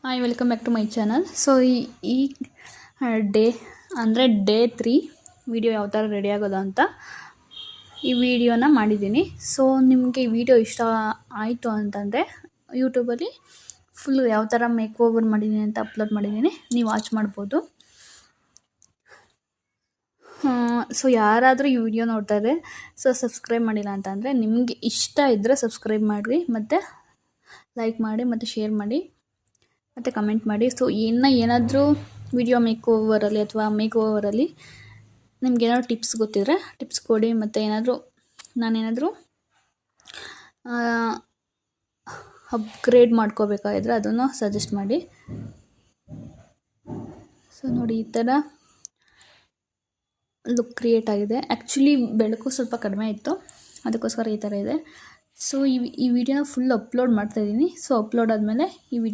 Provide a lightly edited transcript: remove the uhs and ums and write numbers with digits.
Hi, welcome back to my channel. So ಈ day ಅಂದರೆ day 3 video ಯಾವ ಥರ ರೆಡಿ ಆಗೋದು ಅಂತ ಈ ವಿಡಿಯೋನ ಮಾಡಿದ್ದೀನಿ. ಸೊ ನಿಮಗೆ ಈ ವಿಡಿಯೋ ಇಷ್ಟ ಆಯಿತು ಅಂತಂದರೆ ಯೂಟ್ಯೂಬಲ್ಲಿ ಫುಲ್ ಯಾವ ಥರ ಮೇಕ್ ಓವರ್ ಮಾಡಿದ್ದೀನಿ ಅಂತ ಅಪ್ಲೋಡ್ ಮಾಡಿದ್ದೀನಿ, ನೀವು ವಾಚ್ ಮಾಡ್ಬೋದು. ಸೊ ಯಾರಾದರೂ ಈ ವಿಡಿಯೋ ನೋಡ್ತಾರೆ, ಸೊ ಸಬ್ಸ್ಕ್ರೈಬ್ ಮಾಡಿಲ್ಲ ಅಂತಂದರೆ ನಿಮಗೆ ಇಷ್ಟ ಇದ್ದರೆ ಸಬ್ಸ್ಕ್ರೈಬ್ ಮಾಡಿರಿ, ಮತ್ತು ಲೈಕ್ ಮಾಡಿ, ಮತ್ತು ಶೇರ್ ಮಾಡಿ, ಮತ್ತು ಕಮೆಂಟ್ ಮಾಡಿ. ಸೊ ಏನಾದರೂ ವಿಡಿಯೋ ಮೇಕ್ ಓವರಲ್ಲಿ ಅಥವಾ ಮೇಕ್ ಓವರಲ್ಲಿ ನಿಮ್ಗೆ ಏನಾದರೂ ಟಿಪ್ಸ್ ಗೊತ್ತಿದ್ರೆ ಟಿಪ್ಸ್ ಕೊಡಿ, ಮತ್ತು ನಾನೇನಾದರೂ ಅಪ್ಗ್ರೇಡ್ ಮಾಡ್ಕೋಬೇಕಾದ್ರೆ ಅದನ್ನು ಸಜೆಸ್ಟ್ ಮಾಡಿ. ಸೊ ನೋಡಿ, ಈ ಥರ ಲುಕ್ ಕ್ರಿಯೇಟ್ ಆಗಿದೆ. ಆ್ಯಕ್ಚುಲಿ ಬೆಳಕು ಸ್ವಲ್ಪ ಕಡಿಮೆ ಇತ್ತು, ಅದಕ್ಕೋಸ್ಕರ ಈ ಥರ ಇದೆ. ಸೊ ಈ ವಿಡಿಯೋನ ಫುಲ್ ಅಪ್ಲೋಡ್ ಮಾಡ್ತಾಯಿದ್ದೀನಿ. ಸೊ ಅಪ್ಲೋಡ್ ಆದಮೇಲೆ ಈ ವಿಡಿಯೋ